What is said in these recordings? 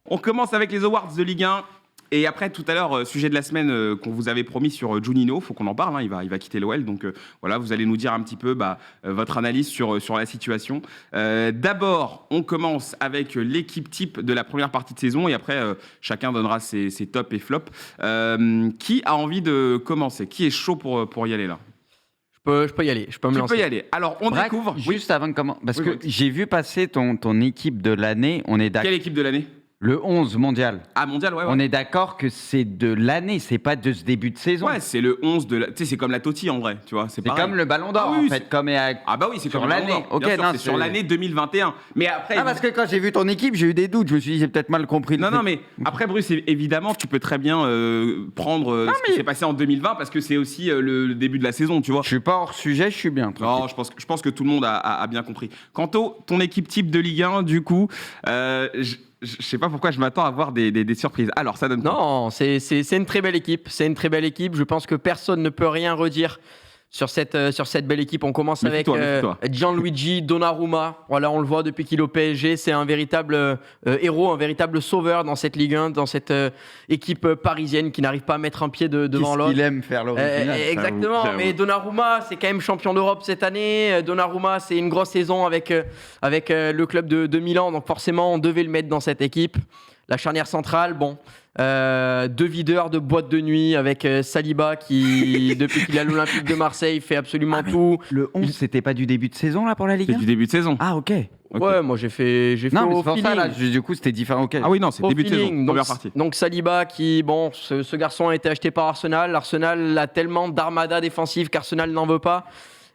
On commence avec les awards de Ligue 1. Et après, tout à l'heure, sujet de la semaine qu'on vous avait promis sur Juninho, il faut qu'on en parle, hein, il va quitter l'OL. Donc voilà, vous allez nous dire un petit peu votre analyse sur la situation. D'abord, on commence avec l'équipe type de la première partie de saison. Et après, chacun donnera ses tops et flops. Qui a envie de commencer? Qui est chaud pour y aller là? Je peux y aller, je peux me lancer. Tu peux y aller. Alors, on découvre... Juste avant de commencer, parce que j'ai vu passer ton équipe de l'année. On est d'accord. Quelle équipe de l'année? Le 11 mondial. Ah, mondial, ouais. On est d'accord que c'est de l'année, c'est pas de ce début de saison. Ouais, c'est le 11 de... Tu sais, c'est comme la Totti, en vrai, tu vois. C'est comme le Ballon d'Or, en fait. Ah bah oui, c'est sur comme l'année. Ballon d'Or. Ok, non, c'est sur l'année 2021. Mais après... parce que quand j'ai vu ton équipe, j'ai eu des doutes. Je me suis dit, j'ai peut-être mal compris. Non, mais après, Bruce, évidemment, tu peux très bien prendre ce qui s'est passé en 2020 parce que c'est aussi le début de la saison, tu vois. Je suis pas hors sujet, je suis bien. Non, je pense que tout le monde a bien compris. Quant à ton équipe type de Ligue 1, du coup... Je sais pas pourquoi je m'attends à avoir des surprises. Alors, ça donne quoi? Non, c'est une très belle équipe. C'est une très belle équipe. Je pense que personne ne peut rien redire sur cette belle équipe. On commence avec Gianluigi Donnarumma. Voilà, on le voit depuis qu'il est au PSG. C'est un véritable héros, un véritable sauveur dans cette Ligue 1, dans cette équipe parisienne qui n'arrive pas à mettre un pied devant l'autre. Il aime faire l'original. Exactement, mais Donnarumma, c'est quand même champion d'Europe cette année. Donnarumma, c'est une grosse saison avec le club de Milan. Donc forcément, on devait le mettre dans cette équipe. La charnière centrale, deux videurs de boîte de nuit avec Saliba qui, depuis qu'il est à l'Olympique de Marseille, fait absolument tout. Le 11, c'était pas du début de saison là pour la Ligue 1? C'est du début de saison. Ah, ok. Ouais, moi j'ai fait non, mais au c'est pour feeling. ça, là, du coup, c'était différent. Okay. Ah oui, non, c'est au début de feeling. saison, première partie. Donc Saliba qui, ce garçon a été acheté par Arsenal. L'Arsenal a tellement d'armada défensive qu'Arsenal n'en veut pas.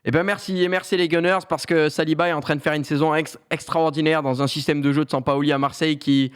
Eh bien merci les Gunners parce que Saliba est en train de faire une saison extraordinaire dans un système de jeu de Sampaoli à Marseille qui,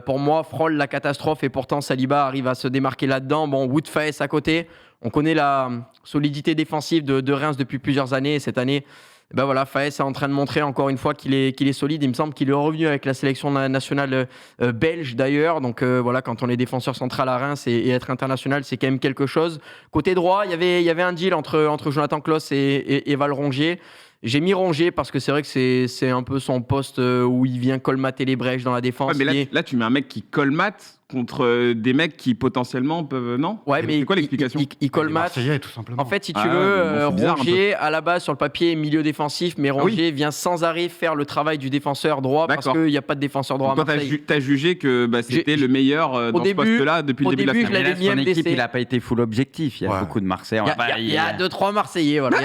pour moi, frôle la catastrophe et pourtant Saliba arrive à se démarquer là-dedans. Wood Faes à côté, on connaît la solidité défensive de Reims depuis plusieurs années et cette année, Faes est en train de montrer encore une fois qu'il est solide. Il me semble qu'il est revenu avec la sélection nationale belge d'ailleurs. Donc quand on est défenseur central à Reims et être international, c'est quand même quelque chose. Côté droit, il y avait un deal entre Jonathan Klaus et Val Rongier. J'ai mis Rongier parce que c'est vrai que c'est un peu son poste où il vient colmater les brèches dans la défense. Ouais, mais là, tu mets un mec qui colmate contre des mecs qui potentiellement peuvent... Non? Ouais, mais c'est quoi l'explication? Il colmate. Marseillais, tout simplement. En fait, si tu veux, bizarre, Rongier, à la base, sur le papier, est milieu défensif, mais Rongier vient sans arrêt faire le travail du défenseur droit parce qu'il n'y a pas de défenseur droit à Marseille. Tu as jugé que c'était le meilleur dans ce poste-là depuis le début de la saison. saison. Son équipe, il n'a pas été full objectif. Il y a beaucoup de Marseillais. Il y a 2-3 Marseillais. Voilà.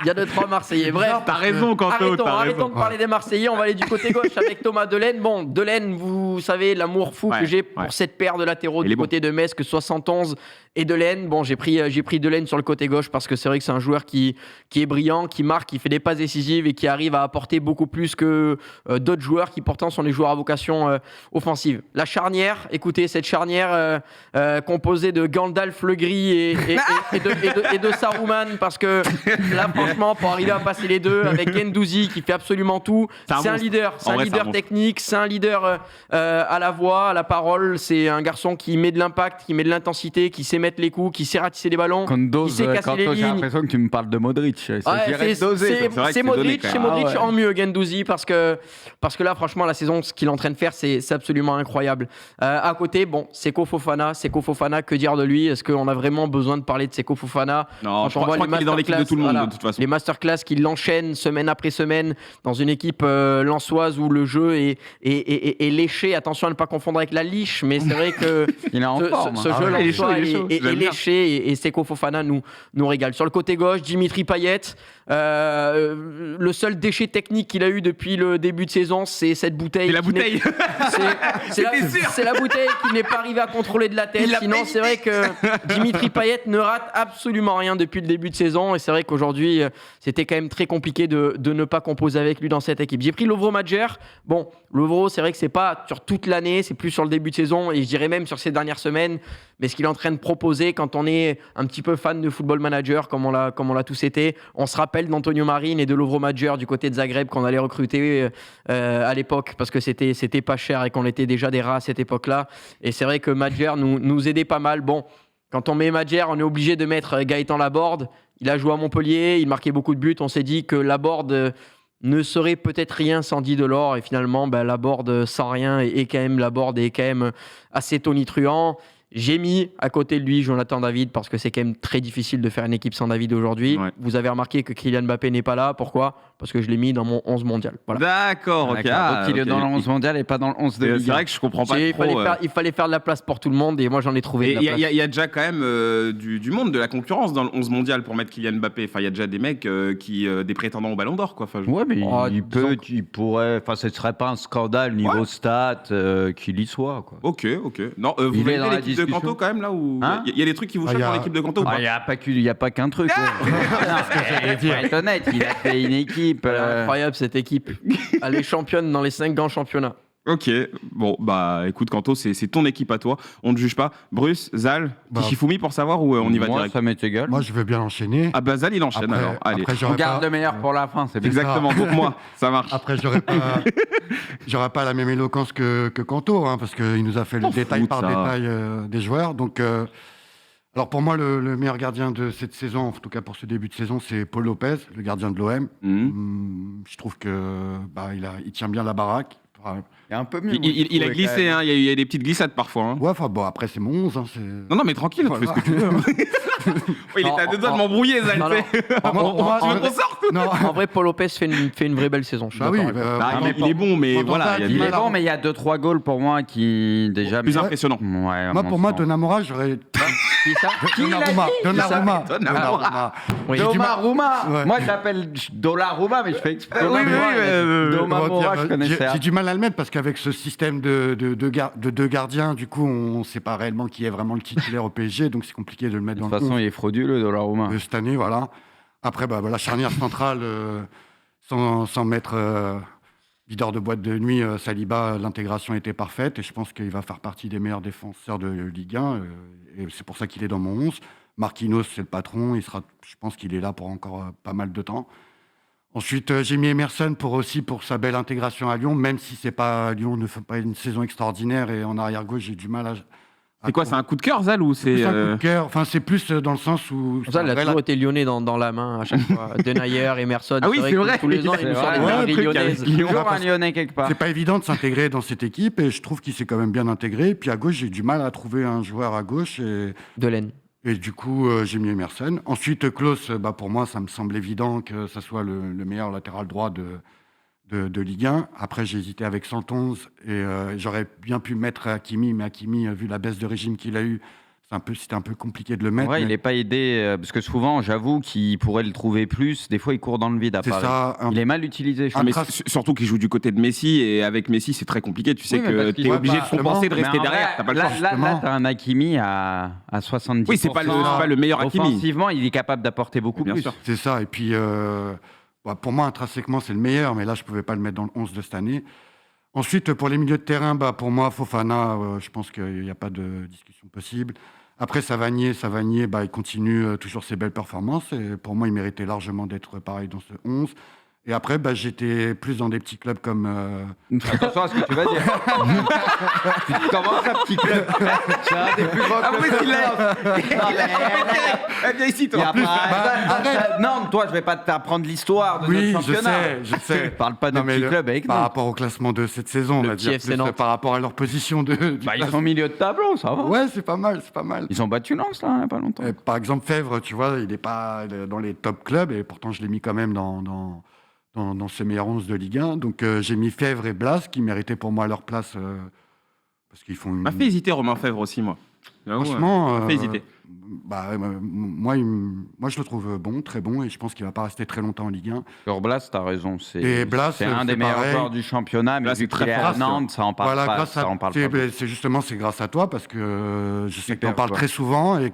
Il y a 2-3 Marseillais. Bref, t'as raison, Quentin. Arrêtons de parler des Marseillais. On va aller du côté gauche avec Thomas Delaine. Delaine, vous savez, l'amour fou que j'ai pour cette paire de latéraux du côté de Metz, que 71 et Delaine. J'ai pris Delaine sur le côté gauche parce que c'est vrai que c'est un joueur qui est brillant, qui marque, qui fait des passes décisives et qui arrive à apporter beaucoup plus que d'autres joueurs qui pourtant sont des joueurs à vocation offensive. La charnière, écoutez, cette charnière composée de Gandalf le Gris et de Saruman, parce que là franchement pour arriver à passer les deux avec Guendouzi qui fait absolument tout, c'est un leader technique, c'est un leader à la voix, à la parole, c'est un garçon qui met de l'impact, qui met de l'intensité, qui sait mettre les coups, qui sait ratisser des ballons, qui sait casser les lignes. J'ai l'impression que tu me parles de Modric. C'est Modric en mieux, Guendouzi, parce que là franchement la saison, ce qu'il est en train de faire, c'est absolument incroyable. À côté, Seko Fofana, que dire de lui? Est-ce qu'on a vraiment besoin de parler de Seko Fofana? Non, je crois qu'il est dans l'équipe de tout le monde de toute façon. Les masterclass qu'il enchaîne semaine après semaine dans une équipe lensoise où le jeu est léché. Attention à ne pas confondre avec la liche, mais c'est vrai que ce jeu lensois est léché et Seko Fofana nous régale. Sur le côté gauche, Dimitri Payet. Le seul déchet technique qu'il a eu depuis le début de saison, c'est cette bouteille. C'est la bouteille. C'est la bouteille qu'il n'est pas arrivé à contrôler de la tête. Sinon, c'est vrai que Dimitri Payet ne rate absolument rien depuis le début de saison. Et c'est vrai qu'aujourd'hui, c'était quand même très compliqué de ne pas composer avec lui dans cette équipe. J'ai pris Lovro Madjer. Lovro, c'est vrai que c'est pas sur toute l'année, c'est plus sur le début de saison et je dirais même sur ces dernières semaines. Mais ce qu'il est en train de proposer quand on est un petit peu fan de Football Manager, comme on l'a tous été, on se rappelle d'Antonio Marin et de Lovro Madjer du côté de Zagreb qu'on allait recruter à l'époque parce que c'était pas cher et qu'on était déjà des rats à cette époque-là. Et c'est vrai que Madjer nous aidait pas mal. Quand on met Madjer, on est obligé de mettre Gaëtan Laborde. Il a joué à Montpellier, il marquait beaucoup de buts. On s'est dit que Laborde ne serait peut-être rien sans Guy Delors. Et finalement, Laborde sans rien et quand même Laborde est quand même assez tonitruant. J'ai mis à côté de lui Jonathan David parce que c'est quand même très difficile de faire une équipe sans David aujourd'hui. Ouais. Vous avez remarqué que Kylian Mbappé n'est pas là. Pourquoi ? Parce que je l'ai mis dans mon 11 mondial. Voilà. D'accord, ok. Donc il est dans le 11 mondial et pas dans le 11 de Ligue 1. C'est vrai que je comprends pas trop. Il fallait faire de la place pour tout le monde et moi j'en ai trouvé de la place. Il y a déjà quand même du monde, de la concurrence dans le 11 mondial pour mettre Kylian Mbappé. Enfin, il y a déjà des mecs des prétendants au Ballon d'Or, quoi. Enfin, ouais, mais il pourrait. Enfin, ce serait pas un scandale niveau stats qu'il y soit, quoi. Ok. Non, vous voulez l'équipe de Kanto quand même là ou il y a des trucs qui vous choquent dans l'équipe de Kanto ou pas ? Il y a pas qu'un truc. Faut être honnête, il a fait une équipe. Incroyable cette équipe. Elle est championne dans les 5 grands championnats. Ok, bon, écoute, Kanto, c'est ton équipe à toi. On ne juge pas. Bruce, Zal, Kishifumi pour savoir où on y va direct. Moi, ça m'est égal. Moi, je veux bien enchaîner. Ah Zal, il enchaîne après, alors. Allez, on garde le meilleur pour la fin, c'est bien. Exactement, donc moi, ça marche. Après, j'aurais pas la même éloquence que Kanto, parce qu'il nous a fait le détail par détail des joueurs. Donc, alors pour moi, le meilleur gardien de cette saison, en tout cas pour ce début de saison, c'est Paul Lopez, le gardien de l'OM. Je trouve que il tient bien la baraque. Il, un peu mieux, il a glissé, il y a des petites glissades parfois. Ouais, après c'est mon 11. Non, mais tranquille, tu fais ce que tu veux. Il était à deux doigts de m'embrouiller, Zal. Tu veux qu'on sorte ? En vrai, Paul Lopez fait une vraie belle saison. Il est bon, mais voilà. Il est bon, mais il y a 2-3 goals pour moi qui déjà plus impressionnants. Pour moi, Donnarumma, j'aurais. Donnarumma. Moi, je l'appelle Donnarumma, mais je fais exprès. Donnarumma, je connaissais. J'ai du mal à le mettre parce qu'avec ce système de deux gardiens, du coup, on ne sait pas réellement qui est vraiment le titulaire au PSG, donc c'est compliqué de le mettre dans le. De toute façon, il est frauduleux, Donnarumma. Cette année, voilà. Après, la charnière centrale, sans mettre leader de boîte de nuit, Saliba, l'intégration était parfaite et je pense qu'il va faire partie des meilleurs défenseurs de Ligue 1 et c'est pour ça qu'il est dans mon 11. Marquinhos, c'est le patron, je pense qu'il est là pour encore pas mal de temps. Ensuite, j'ai mis Emerson pour sa belle intégration à Lyon, même si Lyon ne fait pas une saison extraordinaire et en arrière-gauche, j'ai du mal à... C'est quoi, c'est un coup de cœur, Zal, ou c'est... un coup de cœur, enfin c'est plus dans le sens où... Zal a toujours été lyonnais dans la main à chaque fois. Denayer, Emerson, c'est vrai. Tous les ans, il nous sort des lyonnaises. Toujours un lyonnais quelque part. C'est pas évident de s'intégrer dans cette équipe et je trouve qu'il s'est quand même bien intégré. Puis à gauche, j'ai du mal à trouver un joueur à gauche. Delaine. Et du coup, j'ai mis Emerson. Ensuite, Klose, pour moi, ça me semble évident que ça soit le meilleur latéral droit de Ligue 1. Après, j'ai hésité avec 111 et j'aurais bien pu mettre Hakimi, mais Hakimi, vu la baisse de régime qu'il a eu, c'était un peu compliqué de le mettre. Ouais, il n'est pas aidé, parce que souvent, j'avoue qu'il pourrait le trouver plus. Des fois, il court dans le vide à Paris. Il est mal utilisé. Surtout qu'il joue du côté de Messi, et avec Messi, c'est très compliqué. Tu sais que tu es obligé de compenser, de rester derrière. T'as pas le choix. Là, tu as un Hakimi à 70%. Oui, c'est pas le meilleur Hakimi. Offensivement, il est capable d'apporter beaucoup plus. C'est ça. Et puis, pour moi, intrinsèquement, c'est le meilleur, mais là, je ne pouvais pas le mettre dans le 11 de cette année. Ensuite, pour les milieux de terrain, pour moi, Fofana, je pense qu'il n'y a pas de discussion possible. Après, Savanier, il continue toujours ses belles performances. Et pour moi, il méritait largement d'être pareil dans ce 11. Et après, j'étais plus dans des petits clubs comme... Attention à ce que tu vas dire. Tu commences un petit club. C'est un des plus grands clubs. Viens ici, toi. Non, toi, je vais pas t'apprendre l'histoire de notre championnat. Je sais. Parle pas de petits clubs avec nous. Par rapport au classement de cette saison, on va dire, par rapport à leur position ils sont au milieu de tableau, ça va. Ouais, c'est pas mal. Ils ont battu Lens, là, il n'y a pas longtemps. Par exemple, Fèvre, tu vois, il n'est pas dans les top clubs, et pourtant, je l'ai mis quand même dans ce meilleur 11 de Ligue 1. Donc, j'ai mis Fèvre et Blas, qui méritaient pour moi leur place, parce qu'ils font une... m'a fait hésiter Romain Fèvre aussi, moi. Franchement... m'a fait hésiter. Moi, je le trouve bon, très bon, et je pense qu'il ne va pas rester très longtemps en Ligue 1. Sur Blas, tu as raison. C'est un des meilleurs joueurs du championnat, mais vu qu'il est à Nantes, ça en parle pas. C'est grâce à toi, parce que je sais que tu en parles très souvent, et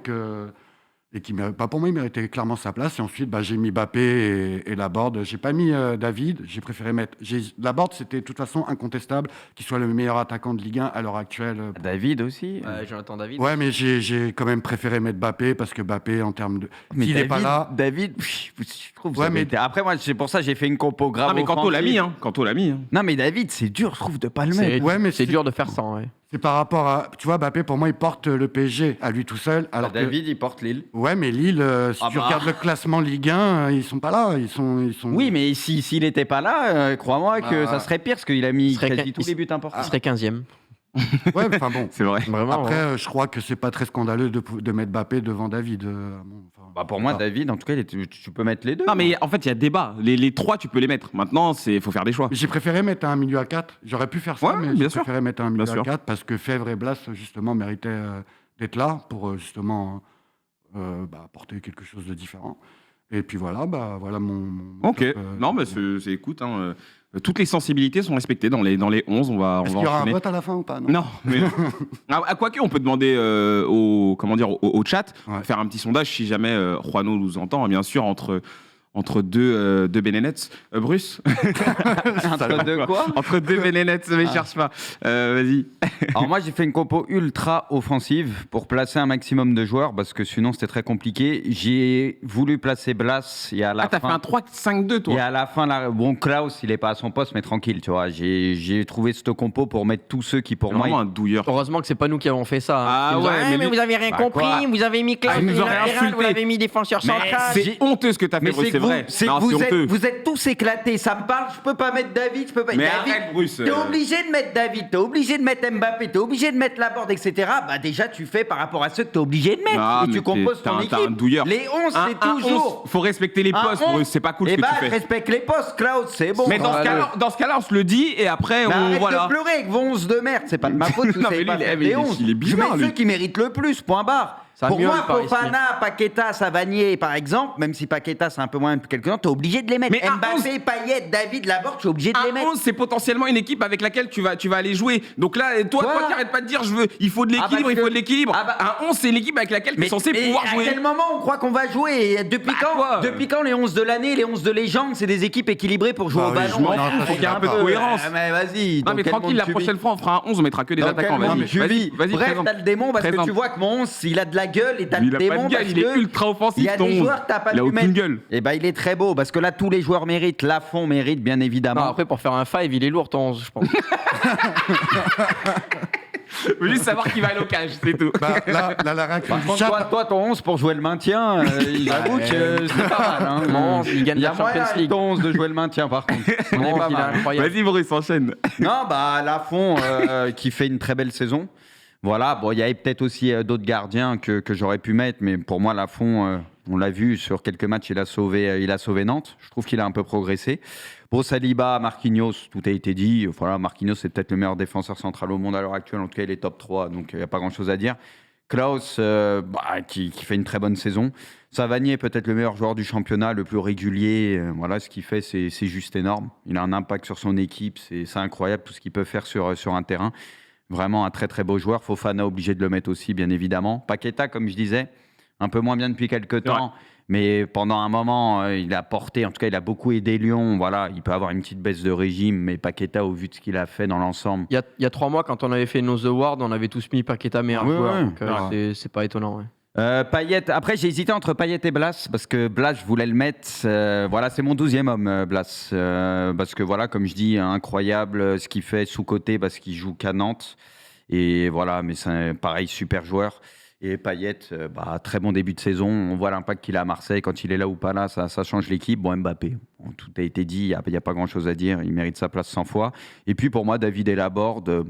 qui pour moi, il méritait clairement sa place. Et ensuite, j'ai mis Mbappé et Laborde. J'ai pas mis David. J'ai préféré mettre... Laborde, c'était de toute façon incontestable qu'il soit le meilleur attaquant de Ligue 1 à l'heure actuelle. David aussi. Jonathan David. Ouais, mais j'ai quand même préféré mettre Mbappé parce que Mbappé, en termes de... S'il n'est pas là... David, je trouve Après, moi, c'est pour ça que j'ai fait une compo grave. Ah, mais Kanto l'a mis. Non, mais David, c'est dur, je trouve, de pas le mettre. Ouais, mais c'est dur de faire ça, ouais. C'est par rapport à... Tu vois, Mbappé, pour moi, il porte le PSG à lui tout seul. Alors David, il porte Lille. Ouais, mais Lille, si tu regardes le classement Ligue 1, ils sont pas là. Ils sont... Oui, mais s'il n'était pas là, crois-moi que ça serait pire, parce qu'il a mis quasi tous les buts importants. Il serait 15e. Ouais, enfin bon. C'est vrai. Vraiment, Après, je crois que c'est pas très scandaleux de mettre Mbappé devant David. Pour moi, David, en tout cas, tu peux mettre les deux. Non, mais en fait, il y a débat. Les trois, tu peux les mettre. Maintenant, il faut faire des choix. J'ai préféré mettre un milieu à 4. J'aurais pu faire ça, Ouais, mais bien j'ai sûr. préféré mettre un milieu Bien à sûr. 4 parce que Fèvre et Blas, justement, méritaient d'être là pour justement apporter quelque chose de différent. Et puis voilà, voilà mon Ok. top, Non, mais écoute, toutes les sensibilités sont respectées dans les 11. On va Est-ce qu'il y aura un enchaîner. vote à la fin ou pas? Non, mais quoique on peut demander au chat Ouais. faire un petit sondage si jamais Juano nous entend, bien sûr, entre deux Benenettes. Bruce Entre deux quoi Entre deux Benenettes, mais cherche pas. Vas-y. Alors moi, j'ai fait une compo ultra offensive pour placer un maximum de joueurs, parce que sinon, c'était très compliqué. J'ai voulu placer Blas, et à la T'as fin... fait un 3-5-2, toi. Et à la fin, bon, Klaus, il est pas à son poste, mais tranquille, tu vois. J'ai trouvé cette compo pour mettre tous ceux qui, pour C'est vraiment moi, un douilleur. Heureusement que c'est pas nous qui avons fait ça. Ah Ils nous ont- ouais, mais vous avez rien Bah, compris, quoi vous avez mis Klaus Ah, ils nous ont latéral, réinsulté. vous l'avez mis défenseur central. C'est honteux ce que t'as fait, mais Bruce, c'est c'est que vous, vrai. c'est Non, que c'est honteux. vous êtes tous éclatés. Ça me parle, je peux pas mettre David, je peux pas. Mais David, arrête, Bruce. T'es obligé de mettre David, t'es obligé de mettre Mbappé, t'es obligé de mettre Laborde, etc. Bah déjà, tu fais par rapport à ceux que t'es obligé de mettre. Non, et tu mais composes ton t'as un équipe. douilleur. Les 11, c'est toujours. Faut respecter les Un postes, 11. Bruce. C'est pas cool ce Eh que bah, tu je fais. respecte les postes, Klaus, c'est bon. Mais dans ce cas-là, on se le dit et après, Mais on. arrête Voilà. de pleurer avec vos 11 de merde, c'est pas de ma faute, vous Non, savez mais pas lui, faire mais des il est- 11. il est Je bizarre, mets lui. ceux qui méritent le plus, point barre. Ça Pour miaule moi, par ici. Fofana, Paqueta, Savanier, par exemple, même si Paqueta c'est un peu moins que quelques-uns, t'es obligé de les mettre. Mais un Mbappé, Payet, David, Laborde, tu es obligé de les Un mettre. 11, c'est potentiellement une équipe avec laquelle tu vas aller jouer. Donc là, toi Quoi qui arrêtes pas de dire il faut de l'équilibre, parce il faut que- de l'équilibre. Ah bah- Un 11, c'est une équipe avec laquelle tu es censé pouvoir à jouer. quel moment on croit qu'on va jouer? Et Depuis quoi Depuis quand les 11 de l'année, les 11 de légende, c'est des équipes équilibrées pour jouer Ah au oui, ballon? je m'en fous, ça, faut qu'il y ait un peu de d'accord. cohérence. Mais vas-y. Non, dans mais quel tranquille, monde la tu vis? prochaine fois, on fera un 11, on mettra que des Dans attaquants. quel monde Vas-y, tu vas-y, vis? vas-y, Bref, présente. t'as le démon parce que Présente. tu vois que mon 11, il a de la gueule et t'as Il le a pas démon de gueule, parce il est que ultra offensif, il y a ton des 11. joueurs que t'as pas Il a pu aucune mettre. gueule. Et ben il est très beau parce que là tous les joueurs méritent. Lafont mérite bien évidemment. Non, après, pour faire un 5, il est lourd ton 11, je pense. Faut juste savoir qui va aller au cage, c'est tout. La réaction Par du contre, chat, toi, ton 11 pour jouer le maintien, j'avoue que c'est pas mal. Hein. Mon 11, il gagne Il y la a moyen Champions avec League. ton 11 de jouer le maintien par contre. On est Mon pas 11, il est mal. incroyable. Vas-y, Bruce, enchaîne. Non, bah Lafont qui fait une très belle saison. Voilà, bon, il y avait peut-être aussi d'autres gardiens que j'aurais pu mettre, mais pour moi, Lafont, on l'a vu sur quelques matchs, il a sauvé Nantes. Je trouve qu'il a un peu progressé. Pour Saliba, Marquinhos, tout a été dit. Voilà, Marquinhos, c'est peut-être le meilleur défenseur central au monde à l'heure actuelle. En tout cas, il est top 3, donc il n'y a pas grand-chose à dire. Klaus, qui fait une très bonne saison. Savanier, peut-être le meilleur joueur du championnat, le plus régulier. Voilà, ce qu'il fait, c'est juste énorme. Il a un impact sur son équipe. C'est incroyable tout ce qu'il peut faire sur un terrain. Vraiment un très très beau joueur. Fofana, obligé de le mettre aussi, bien évidemment. Paqueta, comme je disais, un peu moins bien depuis quelques temps. Mais pendant un moment, il a porté, en tout cas, il a beaucoup aidé Lyon. Voilà, il peut avoir une petite baisse de régime, mais Paqueta, au vu de ce qu'il a fait dans l'ensemble. Il y a 3 mois, quand on avait fait nos awards, on avait tous mis Paqueta meilleur Oui, joueur. oui. Donc, c'est pas étonnant. Ouais. Payet, après j'ai hésité entre Payet et Blas parce que Blas je voulais le mettre, voilà c'est mon 12e homme Blas, parce que voilà comme je dis incroyable ce qu'il fait sous-côté parce qu'il joue qu'à Nantes et voilà mais c'est pareil super joueur et Payet très bon début de saison, on voit l'impact qu'il a à Marseille quand il est là ou pas là ça change l'équipe. Bon Mbappé, tout a été dit, il n'y a pas grand chose à dire, il mérite sa place 100 fois et puis pour moi David et Laborde,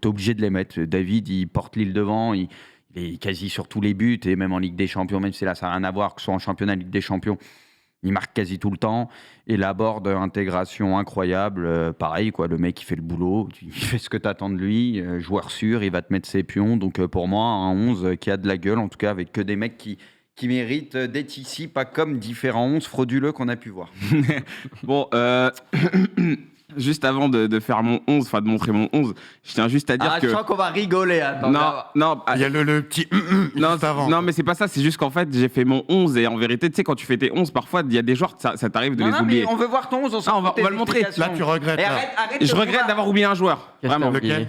t'es obligé de les mettre. David il porte Lille devant, il est quasi sur tous les buts, et même en Ligue des Champions, même si là ça n'a rien à voir, que ce soit en championnat, Ligue des Champions, il marque quasi tout le temps. Et Laborde, intégration incroyable, pareil, quoi, le mec il fait le boulot, il fait ce que tu attends de lui, joueur sûr, il va te mettre ses pions. Donc pour moi, un 11 qui a de la gueule, en tout cas avec que des mecs qui méritent d'être ici, pas comme différents 11 frauduleux qu'on a pu voir. Bon, juste avant de faire mon 11, enfin de montrer mon 11, je tiens juste à dire que... Je sens qu'on va rigoler, attends. Non, il y a le petit non, juste avant. non, mais c'est pas ça, c'est juste qu'en fait, j'ai fait mon 11 et en vérité, tu sais, quand tu fais tes 11, parfois, il y a des joueurs, ça t'arrive de les oublier. Mais on veut voir ton 11, on on va le montrer. Là, tu regrettes. Et là. arrête Et je de regrette vouloir- d'avoir oublié un joueur. Qu'est-ce que Vraiment. t'as oublié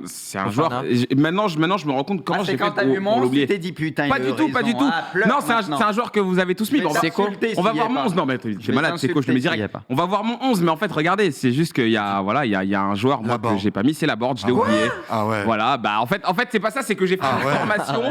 C'est un joueur. Maintenant, je me rends compte comment c'est j'ai fait quand t'as pour vu mon l'oublier. tu t'es dit putain, Pas il du a tout, pas raison. du tout. Ah, pleure Non, c'est maintenant. un joueur que vous avez tous mis. Je vais On va t'insulter on va s'il y voir est mon pas. 11. Non, mais Je t'es vais malade, c'est quoi, je te mets t'insulter s'il y direct. est pas. On va voir mon 11, mais en fait, regardez, c'est juste qu'il y a un joueur moi, que Laborde. j'ai pas mis, c'est Laborde, je l'ai Ah ouais oublié. Ah ouais. Voilà, bah en fait, c'est pas ça, c'est que j'ai fait une ouais. formation,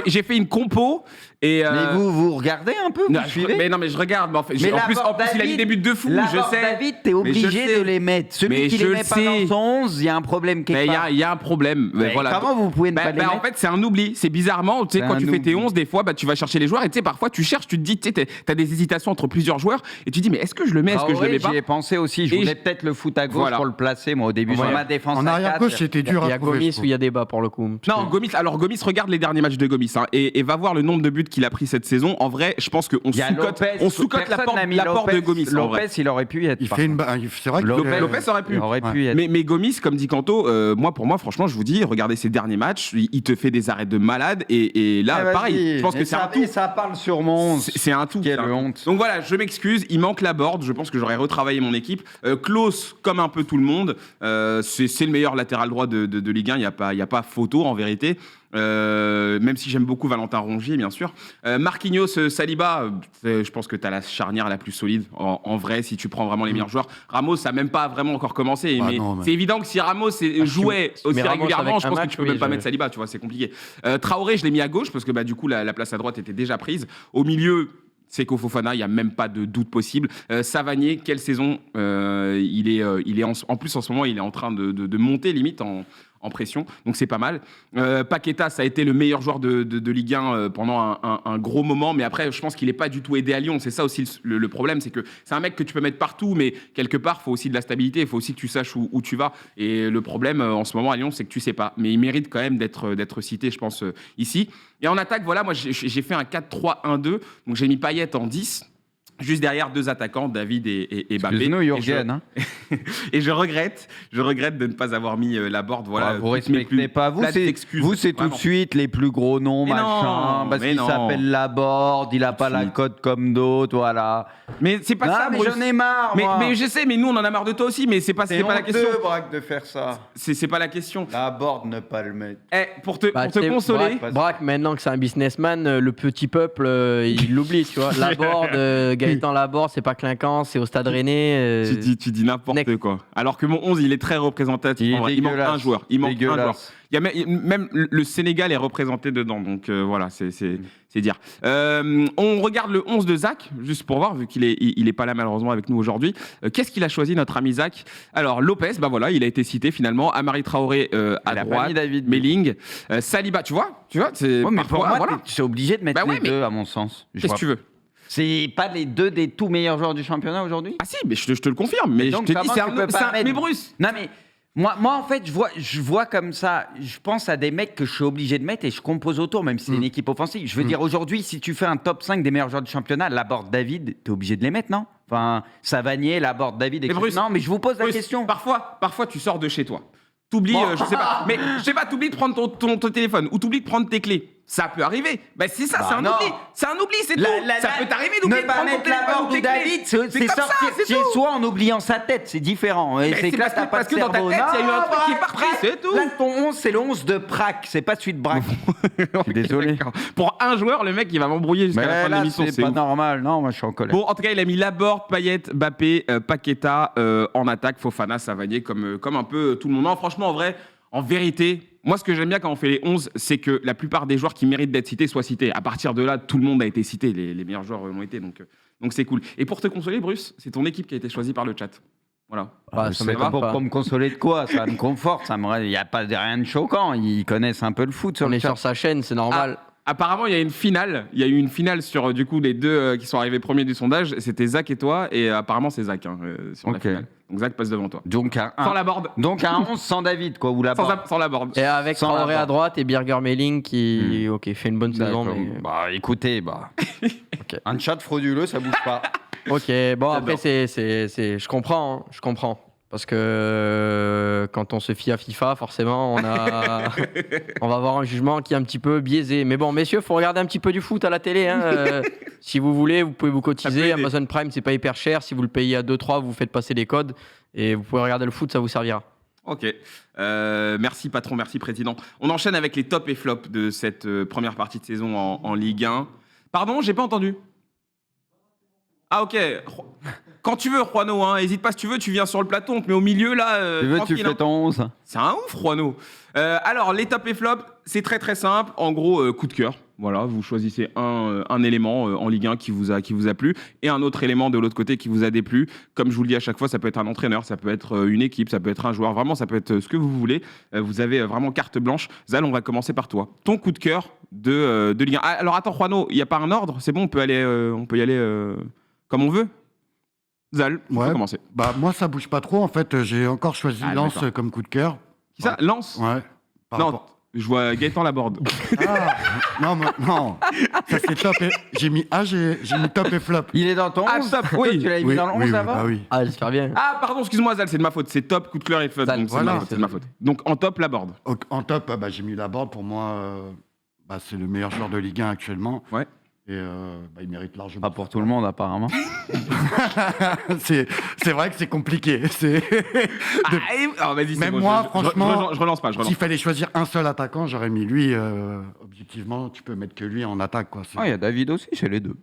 j'ai fait une compo et. Mais vous regardez un peu, Non, vous suivez mais non, mais je regarde. Mais en fait, Mais en plus, il a mis des buts de fou, je Laborde sais. David, t'es Mais je obligé sais. de les mettre. Celui Mais qui je les le met pas sais. dans son 11, il y a un problème quelque Mais part. il y a un problème. Mais Voilà. comment vous pouvez ne pas les En mettre fait, c'est un oubli. C'est bizarrement, tu sais, C'est quand un tu fais tes oubli. 11, des fois, bah, tu vas chercher les joueurs et tu sais, parfois, tu cherches, tu te dis, tu sais, t'as des hésitations entre plusieurs joueurs et tu te dis, mais est-ce que je le mets, est-ce que je le mets pas J'y ai pensé aussi. Je Et voulais je- peut-être le foot à gauche Voilà. pour le placer, moi, au début, sur Ouais. ma défense En à arrière-gauche, 4. c'était Il dur y à a trouver. Gomis je où trouve. il y a débat pour le coup. Non, Gomis, alors Gomis, regarde les derniers matchs de Gomis et va voir le nombre de buts qu'il a pris cette saison. En vrai, je pense qu'on Il y a sous-cote personne n'a mis l'apport de Lopez. Gomis. En vrai. Lopez, il aurait pu y être. Il par fait contre. c'est vrai que Lopez aurait pu. Il aurait pu y être. Mais Gomis, comme dit Kanto, pour moi, franchement, je vous dis, regardez ses derniers matchs, il te fait des arrêts de malade et là, Ah, vas-y. pareil, je pense que Et c'est un ça- tout. et ça parle sur mon 11. C'est un tout. Quelle c'est un tout. honte. Donc voilà, je m'excuse, il manque Laborde. Je pense que j'aurais retravaillé mon équipe. Klaus, comme un peu tout le monde, c'est le meilleur latéral droit de Ligue 1. Il n'y a pas photo en vérité. Même si j'aime beaucoup Valentin Rongier, bien sûr. Marquinhos, Saliba, je pense que tu as la charnière la plus solide. En vrai, si tu prends vraiment les meilleurs joueurs. Ramos, ça n'a même pas vraiment encore commencé. Ah mais non, mais- c'est évident que si Ramos jouait mais aussi Ramos régulièrement, avec je un pense que match, tu peux oui, même pas je- mettre Saliba, tu vois, c'est compliqué. Traoré, je l'ai mis à gauche parce que du coup, la place à droite était déjà prise. Au milieu, Seko Fofana, il n'y a même pas de doute possible. Savanier, quelle saison il est en plus en ce moment, il est en train de monter limite en pression, donc c'est pas mal. Paqueta, ça a été le meilleur joueur de Ligue 1 pendant un gros moment, mais après, je pense qu'il n'est pas du tout aidé à Lyon. C'est ça aussi le problème, c'est que c'est un mec que tu peux mettre partout, mais quelque part, il faut aussi de la stabilité, il faut aussi que tu saches où tu vas. Et le problème en ce moment à Lyon, c'est que tu sais pas. Mais il mérite quand même d'être cité, je pense, ici. Et en attaque, voilà, moi, j'ai fait un 4-3-1-2, donc j'ai mis Payet en 10. Juste derrière deux attaquants, David et Mbappé. Excuse-nous, Jürgen. Hein. Et je regrette de ne pas avoir mis Laborde. Voilà, Vous toutes mes respectez pas. Vous, plates c'est excuses, tout de vraiment. suite les plus gros noms, Mais machin. non, Parce mais qu'il non. s'appelle Laborde, il a pas la suite. cote comme d'autres, voilà. Mais c'est pas Non, ça, mais Bruce. j'en ai marre, moi. Mais je sais, mais nous on en a marre de toi aussi, mais c'est pas la question. Braque, de faire ça. C'est pas la question. Laborde, ne pas le mettre. Pour te Bah, tu sais, consoler. Braque, maintenant que c'est un businessman, le petit peuple, il l'oublie, tu vois. Laborde, Gaëtan Laborde, c'est pas clinquant, c'est au Stade Rennais. Tu dis n'importe Next. quoi. Alors que mon 11, il est très représentatif. Il est En vrai, il manque dégueulasse. un joueur. Il manque un Dégueulasse. joueur. Il y a même le Sénégal est représenté dedans. Donc voilà, c'est dire. On regarde le 11 de Zach, juste pour voir, vu qu'il est pas là malheureusement avec nous aujourd'hui. Qu'est-ce qu'il a choisi, notre ami Zach? Alors Lopez, bah voilà, il a été cité finalement. Amari Traoré à Il a pas droite. mis David. Melling. Saliba, tu vois, c'est Ouais, mais parfois, pour moi, voilà. tu es obligé de mettre Bah ouais, les mais- deux, à mon sens. Je Qu'est-ce vois que tu veux? C'est pas les deux des tout meilleurs joueurs du championnat aujourd'hui? Ah si, mais je te le confirme. Mais je donc, te dis, comment c'est tu peux un, pas c'est un- mettre- mais Bruce. Non, mais moi, en fait, je vois comme ça. Je pense à des mecs que je suis obligé de mettre et je compose autour, même si c'est une équipe offensive. Je veux dire, aujourd'hui, si tu fais un top 5 des meilleurs joueurs du championnat, Laborde, David, t'es obligé de les mettre, non? Enfin, Savanier, Laborde, David, etc. Bruce, Non, mais je vous pose la Bruce, question. Parfois, tu sors de chez toi. T'oublies, Bon. je sais pas, t'oublies de prendre ton téléphone ou t'oublies de prendre tes clés. Ça peut arriver. Bah c'est ça, Bah c'est un non. oubli. C'est un oubli, c'est tout. Ça peut t'arriver Ne d'oublier de pas prendre ton mettre téléphone Laborde ou tes ou David, clés. c'est comme ça, sortir c'est chez tout. soi en oubliant sa tête, c'est différent. Et Mais c'est c'est que là, t'as pas parce de que dans ta cerveau. tête, il y a eu un Non, truc qui est Braque, parti, c'est tout. Là, ton 11, c'est le 11 de Prague, c'est pas celui de Braque. Je suis désolé. D'accord. Pour un joueur, le mec, il va m'embrouiller jusqu'à la fin de là, l'émission. c'est pas ouf. normal. Non, moi, je suis en colère. Bon, en tout cas, il a mis Laborde, Payet, Mbappé, Paqueta en attaque, Fofana, Savanier, comme un peu tout le monde. Non, franchement, en vérité, moi, ce que j'aime bien quand on fait les 11, c'est que la plupart des joueurs qui méritent d'être cités soient cités. À partir de là, tout le monde a été cité. Les meilleurs joueurs l'ont été, donc c'est cool. Et pour te consoler, Bruce, c'est ton équipe qui a été choisie par le chat. Voilà. Ah, ça C'est m'étonne pour, pas. pour me consoler de quoi? Ça me conforte. Il n'y a pas rien de choquant. Ils connaissent un peu le foot sur On le est chat. sur sa chaîne, c'est normal. Apparemment, il y a une finale. Il y a eu une finale sur du coup les deux qui sont arrivés premiers du sondage. C'était Zach et toi, et apparemment c'est Zach sur la Ok. finale. Donc Zach passe devant toi. Donc un Sans Laborde. Donc un 11 sans David, quoi, ou la Sans Laborde. Et avec Sans Traoré la à droite et Birger Melling qui fait une bonne saison. D'accord. Mais... Bah écoutez, un chat frauduleux, ça bouge pas. Ok, bon après je comprends, hein, je comprends. Parce que quand on se fie à FIFA, forcément, on va avoir un jugement qui est un petit peu biaisé. Mais bon, messieurs, faut regarder un petit peu du foot à la télé. Hein, Si vous voulez, vous pouvez vous Ça peut cotiser. aider. Amazon Prime, c'est pas hyper cher. Si vous le payez à 2-3, vous faites passer les codes et vous pouvez regarder le foot, ça vous servira. Ok. Merci patron, merci président. On enchaîne avec les tops et flops de cette première partie de saison en Ligue 1. Pardon, j'ai pas entendu. Ah ok. Quand tu veux, Juano, hein, hésite pas si tu veux, tu viens sur le plateau, on te met au milieu là. Tu veux, tu tranquille, fais hein. ton 11. C'est un ouf, Juano. Alors, les tops et flops, c'est très très simple. En gros, coup de cœur. Voilà, vous choisissez un élément en Ligue 1 qui vous a plu et un autre élément de l'autre côté qui vous a déplu. Comme je vous le dis à chaque fois, ça peut être un entraîneur, ça peut être une équipe, ça peut être un joueur. Vraiment, ça peut être ce que vous voulez. Vous avez vraiment carte blanche. Zal, on va commencer par toi. Ton coup de cœur de Ligue 1. Ah, alors attends, Juano, il n'y a pas un ordre? C'est bon, on peut y aller comme on veut? Zal, tu peux commencer. Bah, moi, ça bouge pas trop. En fait, j'ai encore choisi Ah, Lens d'accord. comme coup de cœur. Qui ça? Lance? Ouais. Par Non, rapport- je vois Gaëtan Laborde. Ah, non. Ça, c'est top. J'ai mis top et flop. Il est dans ton Ah, 11. top, Toi, oui. tu l'avais mis dans le 11 avant. bah oui. Ah, j'espère bien. Ah, pardon, excuse-moi, Zal, c'est de ma faute. C'est top, coup de cœur et flop. Zal, Donc, c'est voilà. de ma faute. Donc, en top, Laborde. En top, j'ai mis Laborde. Pour moi, c'est le meilleur joueur de Ligue 1 actuellement. Ouais. Et il mérite largement. Pas pour tout le monde, apparemment. c'est vrai que c'est compliqué. Vas-y, c'est Même bon, moi, je franchement, relance pas. S'il fallait choisir un seul attaquant, j'aurais mis lui. Objectivement, tu peux mettre que lui en attaque. Quoi. Il y a David aussi, c'est les deux.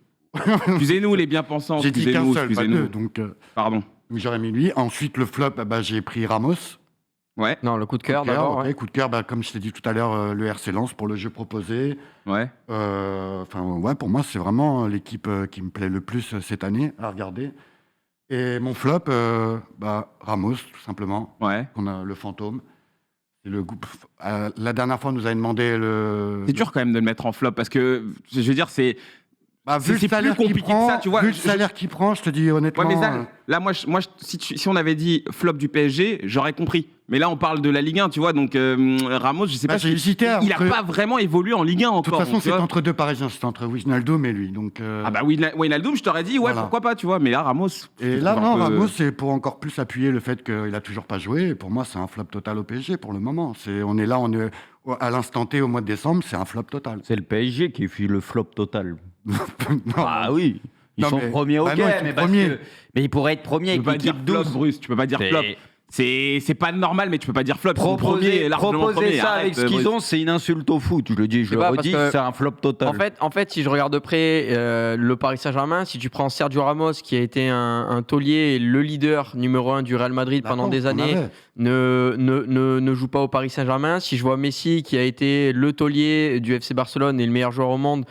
Excusez-nous, les bien-pensants. J'ai dit qu'un Excusez-nous, seul, pas excusez-nous. deux. Donc Pardon. j'aurais mis lui. Ensuite, le flop, j'ai pris Ramos. Ouais, Non, le coup de cœur Coup de cœur, d'abord. ok. Ouais. Coup de cœur, comme je t'ai dit tout à l'heure, le RC Lens pour le jeu proposé. ouais. Pour moi, c'est vraiment l'équipe qui me plaît le plus cette année à regarder. Et mon flop, Ramos, tout simplement. Ouais. On a le fantôme. C'est le groupe. La dernière fois, on nous avait demandé le. C'est dur quand même de le mettre en flop parce que, je veux dire, c'est. Vu le c'est plus salaire qu'il compliqué que prend, ça, tu vois. Vu le salaire qu'il prend, je te dis honnêtement. Ouais, mais Zal, là, moi, si on avait dit flop du PSG, j'aurais compris. Mais là, on parle de la Ligue 1, tu vois. Donc, Ramos, je sais pas. j'ai hésité. Il a pas vraiment évolué en Ligue 1 De encore. toute façon, donc, tu c'est vois. entre deux Parisiens. C'était entre Wijnaldum et lui. Donc, Ah bah oui, Wijnaldum, je t'aurais dit, ouais, Voilà. pourquoi pas, tu vois. Mais là, Ramos. Et là, non, Ramos, c'est pour encore plus appuyer le fait qu'il a toujours pas joué. Et pour moi, c'est un flop total au PSG pour le moment. On est là, à l'instant T au mois de décembre, c'est un flop total. C'est le PSG qui fait le flop total. Non, Ah oui. Ils Non, sont mais- premiers, ok, bah non, ils sont mais parce premiers. que- mais ils pourraient être premiers Tu peux avec pas dire l'équipe flop, 12. Bruce. Tu peux pas dire C'est- flop. C'est pas normal, mais tu peux pas dire flop. Ils sont premiers, largement Proposer premiers. ça Arrête, avec ce qu'ils Bruce. ont, c'est une insulte au foot. Je le dis, je sais le pas, parce redis, que- c'est un flop total. En fait, si je regarde de près le Paris Saint-Germain, si tu prends Sergio Ramos, qui a été un taulier et le leader numéro 1 du Real Madrid pendant D'accord, des on années, avait. ne joue pas au Paris Saint-Germain. Si je vois Messi, qui a été le taulier du FC Barcelone et le meilleur joueur au monde,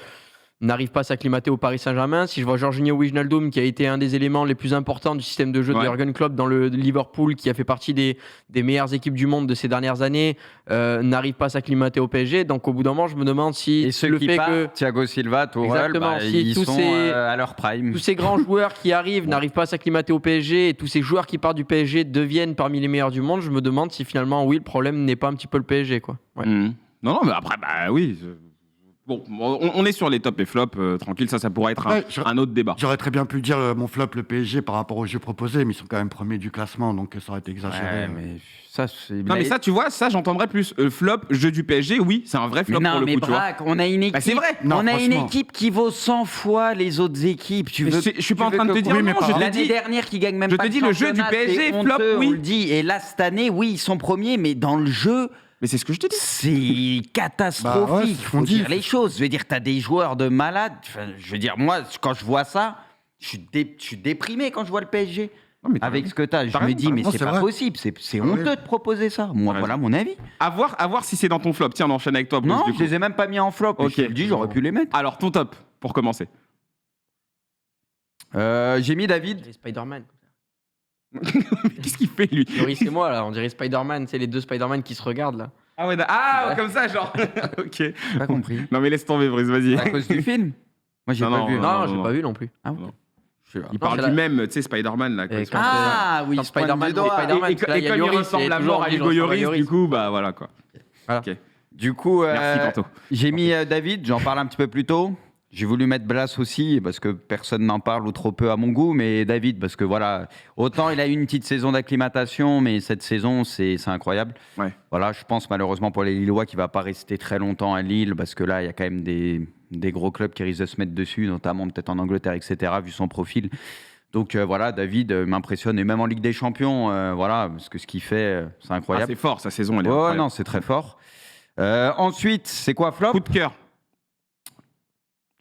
n'arrive pas à s'acclimater au Paris Saint-Germain. Si je vois Jorginho Wijnaldum, qui a été un des éléments les plus importants du système de jeu de Ouais. Jürgen Klopp dans le Liverpool, qui a fait partie des meilleures équipes du monde de ces dernières années, n'arrive pas à s'acclimater au PSG. Donc au bout d'un moment, je me demande si Et ceux le qui fait partent, que Thiago Silva, Tourelle, Exactement, si ils tous sont ces- à leur prime. tous ces grands joueurs qui arrivent n'arrivent pas à s'acclimater au PSG et tous ces joueurs qui partent du PSG deviennent parmi les meilleurs du monde, je me demande si finalement, oui, le problème n'est pas un petit peu le PSG. Quoi. Ouais. Non, mais après, bah oui. Bon, on est sur les tops et flops, tranquille, ça pourrait être Ouais, un autre débat. J'aurais très bien pu dire mon flop, le PSG, par rapport au jeu proposé, mais ils sont quand même premiers du classement, donc ça aurait été exagéré. Ouais, mais ça, c'est. Non, mais ça, tu vois, ça, j'entendrais plus. Flop, jeu du PSG, oui, c'est un vrai flop Mais non, pour le mais coup, tu vois. Braque, on a une équipe. Bah, c'est vrai. Non, on a une franchement. équipe qui vaut 100 fois les autres équipes. Tu Mais veux, je suis pas tu en train veux de te que- dire Oui, mais non, par je te L'année dis. dernière, qui gagne même je pas te le dis, le jeu du championnat, PSG, c'est flop, honteux, oui. On le dit. Et là, cette année, oui, ils sont premiers, mais dans le jeu, Mais c'est ce que je te dis. c'est catastrophique. Bah ouais, c'est Il ce faut qu'on dit. dire les choses. Je veux dire, t'as des joueurs de malades. Enfin, je veux dire, moi, quand je vois ça, je suis déprimé quand je vois le PSG. Non, mais t'as Avec raison. ce que t'as, je T'as me raison, dis, t'as mais raison, c'est c'est pas vrai. possible. C'est Ouais. honteux de proposer ça. Moi, T'as voilà mon avis. À voir si c'est dans ton flop. Tiens, on enchaîne avec toi, Bruce, Non, du je coup. les ai même pas mis en flop. Ok. Je te le dis, j'aurais pu les mettre. Alors, ton top, pour commencer. J'ai mis On David. dirait Spider-Man. Qu'est-ce qu'il fait, lui Loris et moi, là, on dirait Spider-Man, c'est les deux Spider-Man qui se regardent là. Ah ouais, comme ça, genre. Ok. Pas compris. Non, mais laisse tomber, Brice, vas-y. À cause du film. Moi, j'ai Non, pas non, vu. non, Non, non, j'ai non. pas vu non plus. Ah, ok. Non. Je sais pas. Il parle c'est du la- même, tu sais, Spider-Man, là. Et il se quand, pointe Ah ça. oui, Quand il se pointe Spider-Man, du doigt. Spider-Man, Et parce que là, il y a comme il Lloris, ressemble et à toujours mort on à dit, Hugo je ressemble à Lloris, Lloris. du coup, bah voilà, quoi. Voilà. Ok. Du coup, Merci, Kanto. j'ai mis David, j'en parle un petit peu plus tôt. J'ai voulu mettre Blas aussi, parce que personne n'en parle ou trop peu à mon goût, mais David, parce que voilà, autant il a eu une petite saison d'acclimatation, mais cette saison, c'est incroyable. Ouais. Voilà, je pense malheureusement pour les Lillois qu'il va pas rester très longtemps à Lille, parce que là, il y a quand même des gros clubs qui risquent de se mettre dessus, notamment peut-être en Angleterre, etc., vu son profil. Donc voilà, David m'impressionne, et même en Ligue des Champions, voilà, parce que ce qu'il fait, c'est incroyable. C'est fort, sa saison, elle est Ouais, incroyable. non, c'est très fort. Ensuite, c'est quoi, flop? Coup de cœur.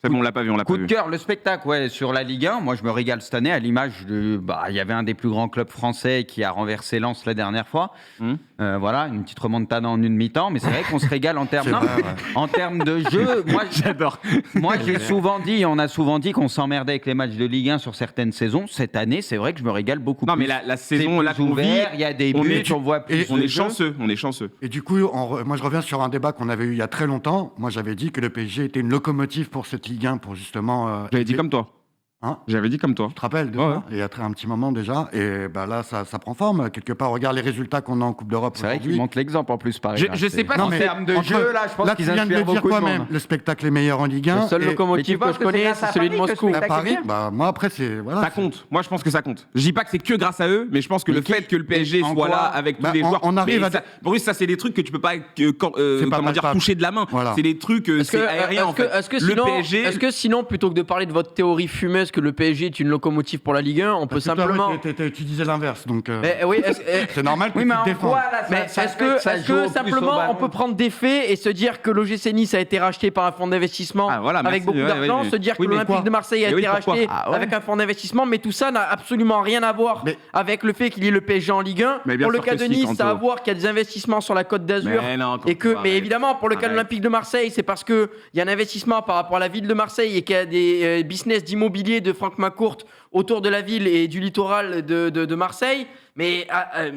C'est bon, on l'a pas vu, on l'a pas Coup de vu. cœur, le spectacle, ouais, sur la Ligue 1. Moi, je me régale cette année à l'image de. Il y avait un des plus grands clubs français qui a renversé Lens la dernière fois. Voilà, une petite remontada en une mi-temps. Mais c'est vrai qu'on se régale en termes, en termes de jeu. Moi, J'adore. Moi, on a souvent dit qu'on s'emmerdait avec les matchs de Ligue 1 sur certaines saisons. Cette année, c'est vrai que je me régale beaucoup Non, plus. mais la C'est saison là plus qu'on vit, ouvert, il y a des on buts, est- on voit plus. on de est jeu. chanceux, on est chanceux. Et du coup, moi je reviens sur un débat qu'on avait eu il y a très longtemps. Moi j'avais dit que le PSG était une locomotive pour cette Ligue 1, pour justement... J'avais dit comme toi. Hein, J'avais dit comme toi. tu te rappelles de Ouais, ça? Il y a un petit moment déjà. Et bah, là, ça prend forme. Quelque part, regarde les résultats qu'on a en Coupe d'Europe C'est vrai qu'il aujourd'hui. montre l'exemple en plus, pareil. Je sais pas En si termes de entre- jeu, là, je pense Là, qu'ils tu viens de le inspirent dire beaucoup de toi-même. monde. Le spectacle est meilleur en Ligue 1. Le seul et- locomotive que je connais, c'est celui de Moscou. À Paris, bah, moi après, c'est... Voilà, Ça compte. Moi, je pense que ça compte. Je dis pas que c'est que grâce à eux, mais je pense que Mais le qui- fait que le PSG en soit quoi là avec tous Bah, les joueurs. on arrive mais à- ça, Bruce, ça, c'est des trucs que tu peux pas, C'est pas comment dire, palpable. toucher de la main. Voilà. C'est des trucs, c'est aérien en fait. Est-ce que sinon, plutôt que de parler de votre théorie fumeuse que le PSG est une locomotive pour la Ligue 1, on peut Parce que toi, simplement. ouais, tu disais l'inverse, donc Oui, c'est normal que Oui, tu mais te en défends. quoi, là, mais ça est-ce fait que, ça est-ce joue que au plus au simplement ballon on peut prendre des faits et se dire que l'OGC Nice a été racheté par un fonds d'investissement Ah, voilà, avec merci, beaucoup ouais, d'argent, ouais, se dire oui, que mais l'Olympique quoi de Marseille a Mais oui, été pourquoi racheté Ah ouais. avec un fonds d'investissement, mais tout ça n'a absolument rien à voir Mais- avec le fait qu'il y ait le PSG en Ligue 1. Mais bien Pour le sûr cas que de si, Nice, Kanto. ça a à voir qu'il y a des investissements sur la Côte d'Azur. Mais non, Et que, mais arrête. évidemment, pour le cas de Arrête. l'Olympique de Marseille, c'est parce qu'il y a un investissement par rapport à la ville de Marseille et qu'il y a des business d'immobilier de Franck McCourt autour de la ville et du littoral de Marseille. Mais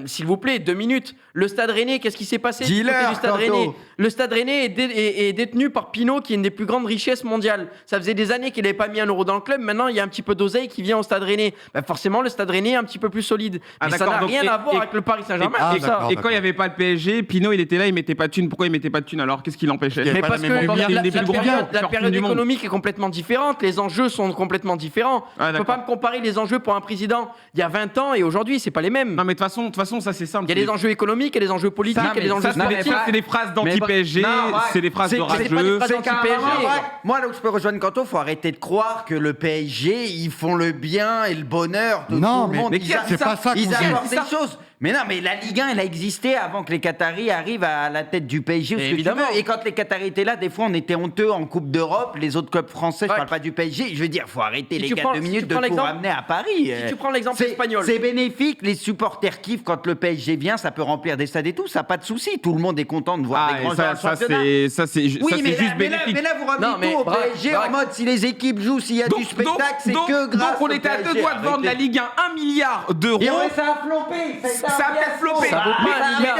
s'il vous plaît, 2 minutes. Le Stade Rennais, qu'est-ce qui s'est passé du côté Dis-leur, du Stade Kanto. Rennais? Le Stade Rennais est détenu par Pinot, qui est une des plus grandes richesses mondiales. Ça faisait des années qu'il n'avait pas mis un euro dans le club. Maintenant, il y a un petit peu d'oseille qui vient au Stade Rennais. Bah forcément, le Stade Rennais est un petit peu plus solide. Ah, Mais ça d'accord, n'a donc, rien à voir avec le Paris Saint-Germain. Ah, tout ça. d'accord. Et quand il n'y avait pas le PSG, Pinot, il était là, il mettait pas de thunes. Pourquoi il mettait pas de thunes alors? Qu'est-ce qui l'empêchait? Il y avait Mais pas parce la que même la, lumière, la- des la plus gros période, biens, la plus période du monde. économique est complètement différente, les enjeux sont complètement différents. Ah, Tu peux d'accord. pas me comparer les enjeux pour un président il y a 20 ans et aujourd'hui, c'est pas les mêmes. Non, mais de toute façon, ça c'est simple. Il y a des enjeux économiques, il y a des enjeux politiques, il y a des enjeux Ça, c'est des- sportifs. c'est des phrases d'anti-PSG, Non, ouais. c'est des phrases de C'est pas des rageux. phrases C'est qu'à un anti-PSG. moment, ouais, moi, là où je peux rejoindre Kanto, faut arrêter de croire que le PSG, ils font le bien et le bonheur de Non, tout le mais- monde. mais Ils qui a dit c'est pas ça qu'on Ils dit. apportent des choses. Mais non, mais la Ligue 1, elle a existé avant que les Qataris arrivent à la tête du PSG. Ou Mais ce que tu évidemment. veux. Et quand les Qataris étaient là, des fois, on était honteux en Coupe d'Europe. Les autres clubs français, je Ouais. parle pas du PSG. Je veux dire, faut arrêter Si les tu 4 prends- de si minutes tu de prends tout l'exemple- ramener à Paris. Si tu prends l'exemple espagnol. C'est bénéfique. Les supporters kiffent quand le PSG vient. Ça peut remplir des stades et tout. Ça n'a pas de souci. Tout le monde est content de voir Ah, des et grands joueurs ça, en championnat. c'est Oui, mais, juste bénéfique. mais là, vous ramenez Non, mais tout au Braque, PSG Braque. en mode si les équipes jouent, s'il y a du spectacle, c'est que grâce donc on au était à PSG. 2 doigts de vendre la Arrêtez. Ligue 1 1 milliard d'euros. Et ouais, ça a flopé. Ça a peut-être flopé. Ça vaut pas Mais- un milliard.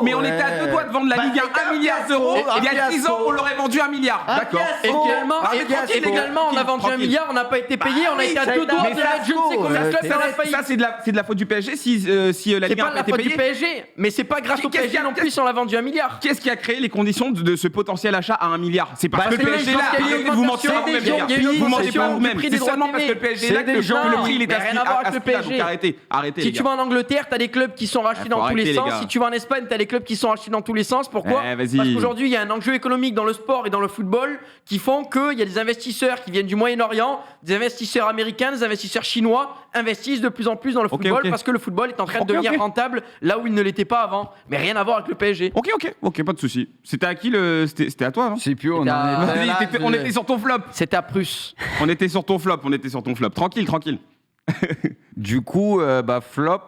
Mais on était à 2 doigts de vendre la Bah, Ligue 1 c'est 1 un milliard fiasco, d'euros. un Il y a 10 fiasco. ans, on l'aurait vendu 1 milliard. Un D'accord. fiasco. Et finalement, Ah, mais et tranquille, légalement, on a vendu un tranquille. milliard, on n'a pas été payé, on a oui, été à ça a 2 été doigts un de mettre je ne sais fiasco, combien de clubs c'est dans la vrai, faillite. Ça, c'est de la faute du PSG si la C'est Ligue 1 pas a de pas la été faute du payée. PSG, mais c'est pas grâce au Qu'est-ce PSG qu'il y a- non plus, on l'a vendu 1 milliard. Qu'est-ce qui a créé les conditions de ce potentiel achat à 1 milliard? C'est parce Bah, que le c'est PSG les là, gens qui ont arrêtez de vous mentir à augmentation vous-même, des les gens, gars. il y a eu une Vous mentez augmentation pas à du vous-même. prix C'est des droits seulement de parce que le télé. PSG C'est là des que gens, le prix il est mais rien à voir avec le donc PSG. arrêtez Si les tu gars. vas en Angleterre, t'as des clubs qui sont rachetés Faut dans tous les arrêter, les sens. gars. Si tu vas en Espagne, t'as des clubs qui sont rachetés dans tous les sens. Pourquoi Vas-y. Parce qu'aujourd'hui, il y a un enjeu économique dans le sport et dans le football qui font qu'il y a des investisseurs qui viennent du Moyen-Orient, des investisseurs américains, des investisseurs chinois investissent de plus en plus dans le football ok. parce que le football est en train de Ok, devenir ok. rentable là où il ne l'était pas avant. Mais rien à voir avec le PSG. Ok, pas de souci. C'était à qui c'était à toi, non? Je sais plus, on en Et t'as- est Vas-y, là, on était sur ton flop. C'est à Prusse. On était sur ton flop. Tranquille. Du coup, flop.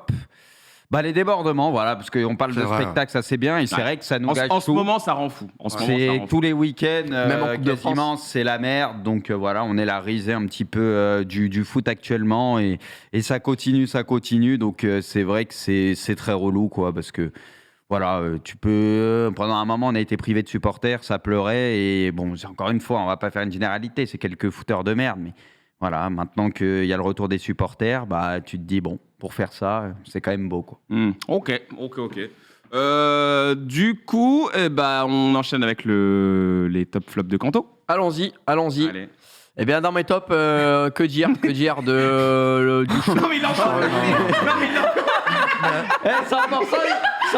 Les débordements, voilà, parce qu'on parle C'est de vrai, spectacle, ça c'est bien, et c'est Ouais. vrai que ça nous gâche En ce tout. moment, ça rend fou. En ce moment, ça C'est rend fou. tous les week-ends, Même en Coupe de quasiment, c'est la merde. Donc voilà, on est la risée un petit peu du foot actuellement, et ça continue. Donc c'est vrai que c'est très relou, quoi, parce que voilà, tu peux. Pendant un moment, on a été privé de supporters, ça pleurait, et bon, encore une fois, on va pas faire une généralité, c'est quelques footeurs de merde, mais voilà, maintenant qu'il y a le retour des supporters, tu te dis, bon, pour faire ça, c'est quand même beau, quoi. Ok. Du coup, on enchaîne avec les top flops de Kanto. Allons-y. Allez. Eh bien, dans mes tops, que dire du Non, mais il enchaîne. Non, mais il enchaîne. 100%,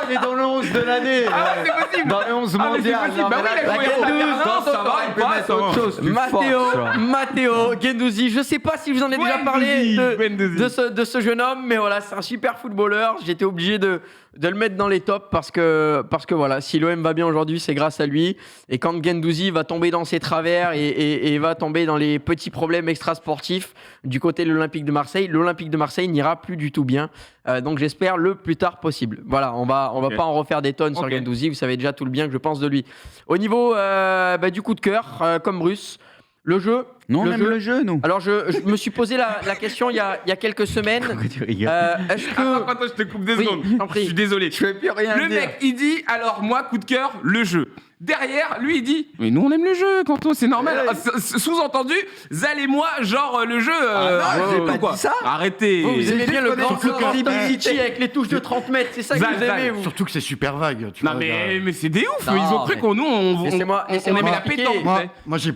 il est dans le 11 de l'année. Ah ouais, c'est possible. Dans le 11 Ah, mais c'est mondial. possible. Non, Bah mais oui, là, il a joué Gendouzi, en Bernard, ça ça va, il peut va, mettre ça va. autre chose. Du force. Matteo Guendouzi, je sais pas si vous en avez déjà parlé Guendouzi. de ce jeune homme, mais voilà, c'est un super footballeur. J'étais obligé de le mettre dans les tops parce que voilà, si l'OM va bien aujourd'hui, c'est grâce à lui. Et quand Guendouzi va tomber dans ses travers et va tomber dans les petits problèmes extrasportifs du côté de l'Olympique de Marseille n'ira plus du tout bien. Donc j'espère le plus tard possible. Voilà, on va pas en refaire des tonnes sur Guendouzi. Vous savez déjà tout le bien que je pense de lui. Au niveau du coup de cœur, comme Bruce, le jeu. Nous, on aime le jeu, nous. Alors je me suis posé la question il y a quelques semaines. Tu rigoles. Est-ce que Attends, je te coupe 2 Oui, secondes. t'en prie. Je suis désolé. Je vais plus rien Le dire. mec, il dit, alors moi, coup de cœur, le jeu. Derrière, lui, il dit, mais nous, on aime le jeu, Kanto, c'est normal. Ouais. Sous-entendu, Zal et moi, genre, le jeu. j'ai pas quoi. dit ça. Arrêtez. vous aimez bien le grand surtout quand- City avec les touches de 30 mètres, c'est ça que Zal, vous aimez Zal. vous. Surtout que c'est super vague. Tu Non, vois, mais c'est des ouf. Non, Ils ont cru mais- qu'on nous, on Laissez-moi aimait la m'expliquer. pétanque.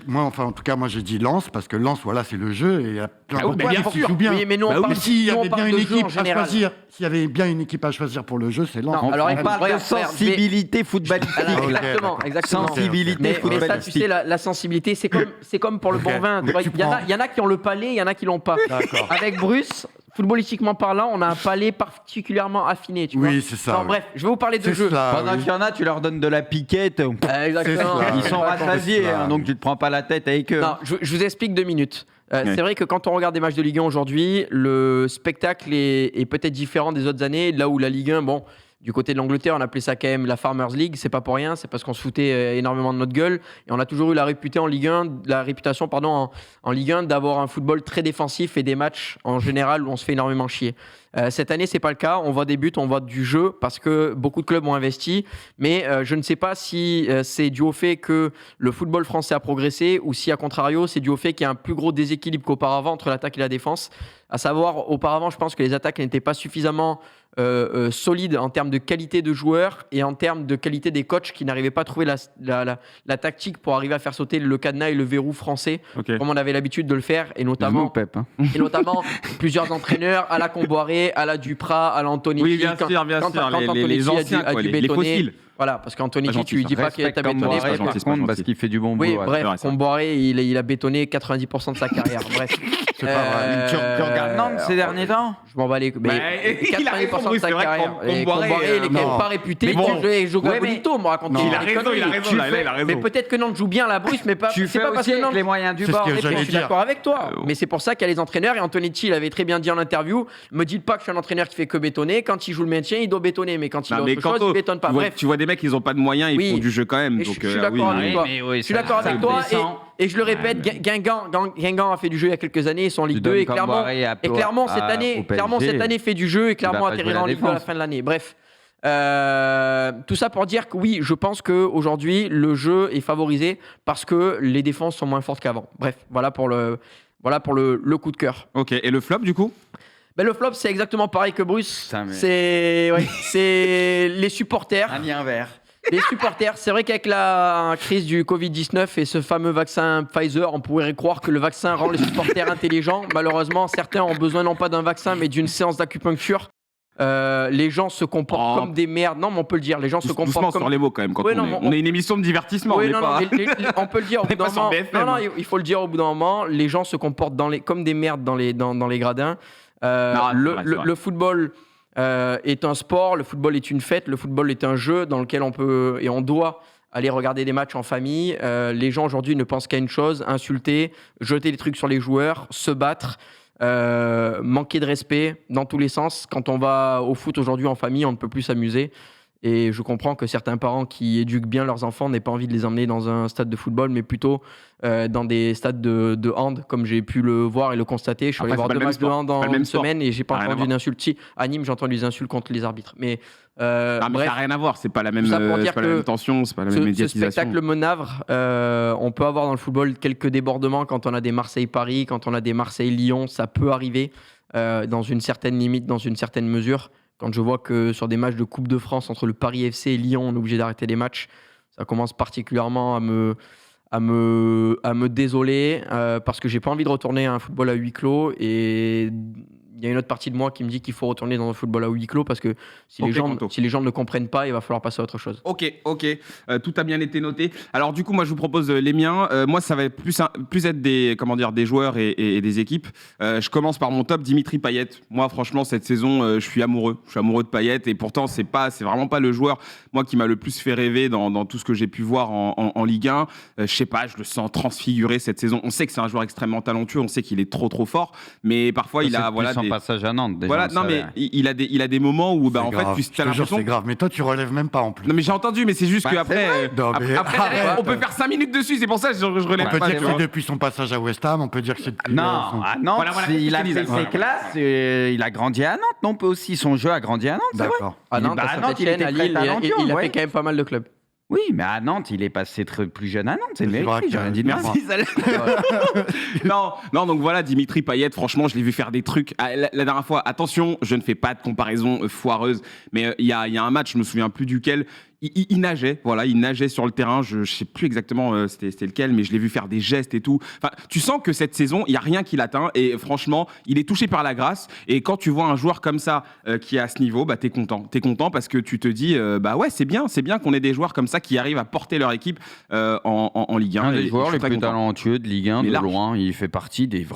Moi, en tout cas, j'ai dit Lens parce que Lens, voilà, c'est le jeu et il y a plein Ah oui, de bah, bien joueurs qui sûr. jouent bien. Oui, mais nous on Bah oui, parle, Mais s'il y nous, on avait parle bien de une jeu en équipe à général. choisir, s'il y avait bien une équipe à choisir pour le jeu, c'est Lens. Non, alors, On parle de regarde, sensibilité footballistique. Alors, Ok, exactement, d'accord. exactement. Sensibilité Mais ça, tu footballistique. sais, la sensibilité, c'est comme pour le Ok. bon vin. Tu Mais vois, tu Il y en a- prends- il y en a qui ont le palais, il y en a qui l'ont pas. D'accord. Avec Bruce, footballistiquement parlant, on a un palais particulièrement affiné. Tu vois. Oui, c'est ça. Non, oui. bref, je vais vous parler de C'est jeu. ça, Pendant oui. qu'il y en a, tu leur donnes de la piquette. Exactement. C'est ça. Ils sont Ouais, rassasiés, c'est ça. hein, donc tu te prends pas la tête avec eux. Non, je vous explique 2 minutes. Ouais. C'est vrai que quand on regarde des matchs de Ligue 1 aujourd'hui, le spectacle est peut-être différent des autres années. Là où la Ligue 1, bon, du côté de l'Angleterre, on appelait ça quand même la Farmers League. C'est pas pour rien, c'est parce qu'on se foutait énormément de notre gueule. Et on a toujours eu la réputation en Ligue 1 d'avoir un football très défensif et des matchs en général où on se fait énormément chier. Cette année, c'est pas le cas. On voit des buts, on voit du jeu parce que beaucoup de clubs ont investi. Mais je ne sais pas si c'est dû au fait que le football français a progressé ou si, à contrario, c'est dû au fait qu'il y a un plus gros déséquilibre qu'auparavant entre l'attaque et la défense. À savoir, auparavant, je pense que les attaques n'étaient pas suffisamment solides en termes de qualité de joueurs et en termes de qualité des coachs qui n'arrivaient pas à trouver la tactique pour arriver à faire sauter le cadenas et le verrou français Ok. comme on avait l'habitude de le faire et Nous, notamment Pep. hein. plusieurs entraîneurs à la Comboiré, à la Duprat, à l'Antoniki. Oui, bien sûr, bien sûr. Les anciens, quoi, les fossiles. Voilà, parce qu'Antoniki, Pas tu lui gentil, dis pas qu'il Respecte t'a bétonné. Comboiré, pas gentil, par c'est pas contre, parce gentil. qu'il fait du bon Oui, boulot. ouais. c'est vrai, bref, ça. Comboiré, il a bétonné 90% de sa carrière. Bref. C'est pas vrai. Tu regardes Nantes ces derniers temps Je m'en bats les Mais il a 90% raison, de oui, sa c'est vrai que carrière. Et Comboiré, Comboiré, il est quand même non. pas réputé. Mais bon. Il joue Ouais, à Bonito, me raconte. Il a raison, il a raison, là, il a raison. Mais peut-être que Nantes joue bien la Bruce, mais pas. Tu c'est fais pas parce aussi que avec Nantes. les moyens du C'est ce bord. que Mais j'allais je suis dire. d'accord avec toi. Mais c'est pour ça qu'il y a les entraîneurs. Et Antoniki l'avait très bien dit en interview. Me dites pas que je suis un entraîneur qui fait que bétonner. Quand il joue le maintien, il doit bétonner. Mais quand il a Non, mais autre chose, Kanto, il bétonne pas. Bref. tu vois des mecs, ils ont pas de moyens, ils Oui. font du jeu quand même. Et Donc, je suis oui, d'accord oui. avec toi. Je suis d'accord avec toi. Et je le répète, Guingamp a fait du jeu il y a quelques années. Ils sont en Ligue 2 et Clermont. Et Clermont cette année fait du jeu et Clermont atterrira en Ligue 2 à la fin de l'année. Bref. Tout ça pour dire que oui, je pense qu'aujourd'hui, le jeu est favorisé parce que les défenses sont moins fortes qu'avant. Bref, voilà pour le coup de cœur. Ok, et le flop du coup? Ben, le flop, c'est exactement pareil que Bruce. Putain, mais- C'est les supporters. Un lien vert. Les supporters, c'est vrai qu'avec la crise du Covid-19 et ce fameux vaccin Pfizer, on pourrait croire que le vaccin rend les supporters intelligents. Malheureusement, certains ont besoin non pas d'un vaccin, mais d'une séance d'acupuncture. Les gens se comportent Oh. comme des merdes. Non, mais on peut le dire. Les gens se Doucement comportent sur comme... les mots quand même. Quand Ouais, on, non, est, mais on est une émission de divertissement, Oui, on non, n'est pas. non, on peut le dire au bout d'un pas sur moment. BFM. Non, il faut le dire au bout d'un moment. Les gens se comportent comme des merdes dans les gradins. Non, c'est vrai, c'est vrai. Le football est un sport, le football est une fête, le football est un jeu dans lequel on peut et on doit aller regarder des matchs en famille. Les gens aujourd'hui ne pensent qu'à une chose, insulter, jeter des trucs sur les joueurs, se battre, manquer de respect dans tous les sens. Quand on va au foot aujourd'hui en famille, on ne peut plus s'amuser. Et je comprends que certains parents qui éduquent bien leurs enfants n'aient pas envie de les emmener dans un stade de football, mais plutôt dans des stades de hand, comme j'ai pu le voir et le constater. Je suis allé Après, voir c'est pas 2 le matchs de même hand sport. C'est pas en le même une sport. semaine et j'ai pas Ça a rien entendu à voir. d'insultes. Si, à Nîmes, j'ai entendu des insultes contre les arbitres. Mais, Non, mais bref, ça n'a rien à voir, c'est pas la même, Tout ça pour dire c'est pas la que même tension, c'est pas la même ce médiatisation. spectacle me navre. On peut avoir dans le football quelques débordements quand on a des Marseille-Paris, quand on a des Marseille-Lyon, ça peut arriver dans une certaine limite, dans une certaine mesure. Quand je vois que sur des matchs de Coupe de France entre le Paris FC et Lyon, on est obligé d'arrêter les matchs, ça commence particulièrement à me désoler parce que j'ai pas envie de retourner à un football à huis clos et il y a une autre partie de moi qui me dit qu'il faut retourner dans le football à huis clos parce que si les gens ne comprennent pas, il va falloir passer à autre chose. Ok, tout a bien été noté. Alors du coup, moi je vous propose les miens. Moi, ça va plus être des joueurs et des équipes. Je commence par mon top, Dimitri Payet. Moi, franchement, cette saison, je suis amoureux. Je suis amoureux de Payet et pourtant, c'est vraiment pas le joueur moi qui m'a le plus fait rêver dans tout ce que j'ai pu voir en Ligue 1. Je sais pas, je le sens transfiguré cette saison. On sait que c'est un joueur extrêmement talentueux, on sait qu'il est trop fort, mais parfois il a son passage à Nantes. Déjà, voilà, non mais il a des moments où en fait tu as l'impression. C'est grave, mais toi tu relèves même pas en plus. Non mais j'ai entendu, mais c'est juste qu'après on peut faire 5 minutes dessus, c'est pour ça que je relève pas. On peut dire que c'est depuis son passage à West Ham, on peut dire que c'est depuis. Non, il a fait ses classes, il a grandi à Nantes, non, on peut aussi son jeu a grandi à Nantes, c'est vrai. D'accord. À Nantes, à Saint-Etienne, à Lille, il a fait quand même pas mal de clubs. Oui, mais à Nantes, il est passé plus jeune à Nantes, c'est le mérite, j'ai rien dit de mal. Merci, non, donc voilà, Dimitri Payet, franchement, je l'ai vu faire des trucs. La dernière fois, attention, je ne fais pas de comparaison foireuse, mais il y a un match, je me souviens plus duquel, il nageait, voilà, il nageait sur le terrain, je sais plus exactement c'était lequel, mais je l'ai vu faire des gestes et tout. Enfin, tu sens que cette saison, il y a rien qui l'atteint et franchement, il est touché par la grâce. Et quand tu vois un joueur comme ça qui est à ce niveau, bah t'es content parce que tu te dis bah ouais, c'est bien qu'on ait des joueurs comme ça qui arrivent à porter leur équipe en Ligue 1. Un des joueurs les plus talentueux de Ligue 1 de loin, il fait partie des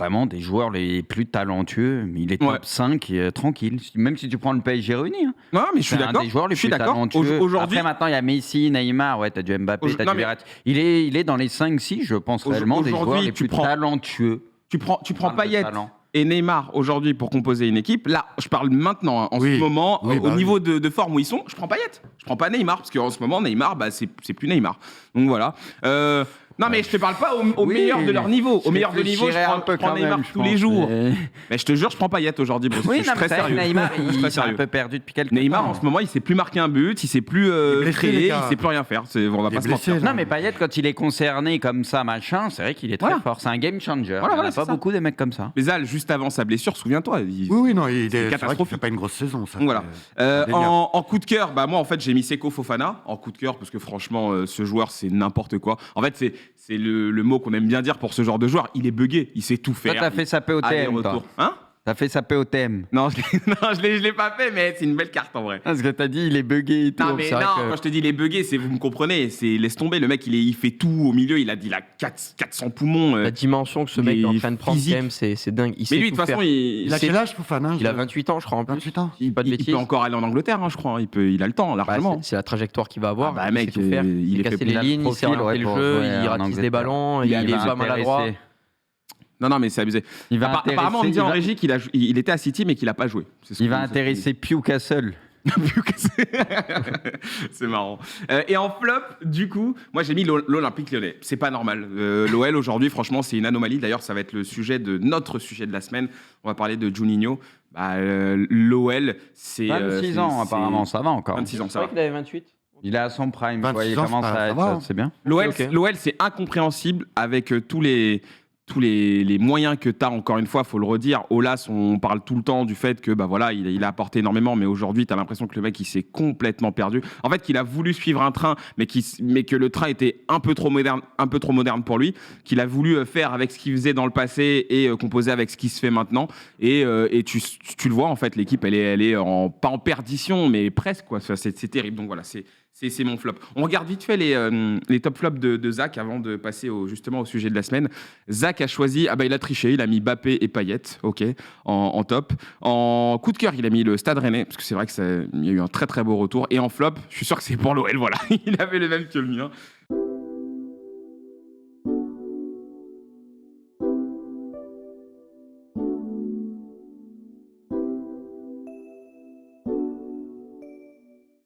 joueurs les plus talentueux. Il est top 5 tranquille, même si tu prends le PSG réuni. Hein. Non, mais je suis d'accord. Un des joueurs les plus talentueux. Aujourd'hui, maintenant, il y a Messi, Neymar, ouais, t'as du Mbappé, t'as du Verratti. Il est dans les 5-6, je pense, réellement, des joueurs les plus talentueux. Tu prends Payet et Neymar aujourd'hui pour composer une équipe. Là, je parle maintenant, en ce moment, au niveau de forme où ils sont, je prends Payet. Je prends pas Neymar, parce qu'en ce moment, Neymar, bah, c'est plus Neymar. Donc voilà. Non, mais je te parle pas au meilleur de leur niveau. Au meilleur de niveau, je prends Neymar tous les jours. Mais je te jure, je prends Payet aujourd'hui. Oui, je suis très sérieux. Neymar, il est un peu perdu depuis quelques temps. Neymar, en ce moment, il sait plus marquer un but, il sait plus créer, il sait plus rien faire. On va pas se mentir. Non, mais Payet, quand il est concerné comme ça, machin, c'est vrai qu'il est très fort. C'est un game changer. Il n'y en a pas beaucoup des mecs comme ça. Mais Zal, juste avant sa blessure, souviens-toi. Oui, non, il est catastrophique. C'est pas une grosse saison, ça. Voilà. En coup de cœur, bah moi, en fait, j'ai mis Seko Fofana en coup de cœur parce que franchement, ce joueur, c'est n'importe quoi. En fait, c'est le mot qu'on aime bien dire pour ce genre de joueur. Il est buggé, il sait tout faire. Toi, t'as fait sa POTM, toi. Hein? T'as fait sa POTM. Non, je l'ai pas fait, mais c'est une belle carte en vrai. Parce que t'as dit il est buggé et tout. Non, mais quand je te dis il est buggé, vous me comprenez, laisse tomber. Le mec, il fait tout au milieu, il a 400 poumons. La dimension que ce mec est en train de prendre, c'est dingue. Mais lui, de toute façon, il a quel âge, Fofana? Il a 28 ans, je crois, en plus. 28 ans. Il peut encore aller en Angleterre, hein, je crois. Il a le temps, largement. C'est la trajectoire qu'il va avoir. Bah, mec, il casse les lignes, il sait orienter le jeu, il ratisse des ballons, il est pas maladroit. Non, mais c'est abusé. Apparemment, on me dit en régie qu'il était à City, mais qu'il n'a pas joué. Il va intéresser Newcastle. C'est marrant. Et en flop, du coup, moi j'ai mis l'Olympique Lyonnais. C'est pas normal. L'OL aujourd'hui, franchement, c'est une anomalie. D'ailleurs, ça va être notre sujet de la semaine. On va parler de Juninho. L'OL, c'est 26 ans apparemment, ça va encore. 26 ans, ça va. C'est vrai qu'il avait 28. Il est à son prime. Il ans, commence à être, c'est bien. L'OL, c'est incompréhensible avec tous les moyens que tu as, encore une fois, il faut le redire. Aulas, on parle tout le temps du fait que voilà, il a apporté énormément, mais aujourd'hui, tu as l'impression que le mec, il s'est complètement perdu. En fait, qu'il a voulu suivre un train, mais que le train était un peu trop moderne pour lui, qu'il a voulu faire avec ce qu'il faisait dans le passé et composer avec ce qui se fait maintenant. Et tu le vois, en fait, l'équipe, elle est pas en perdition, mais presque, quoi. C'est terrible. Donc voilà, c'est mon flop. On regarde vite fait les top flops de Zach avant de passer justement au sujet de la semaine. Zach a choisi, il a triché, il a mis Mbappé et Payet, ok, en top. En coup de cœur, il a mis le Stade Rennais, parce que c'est vrai qu'il y a eu un très très beau retour. Et en flop, je suis sûr que c'est pour l'OL, voilà. Il avait le même que le mien.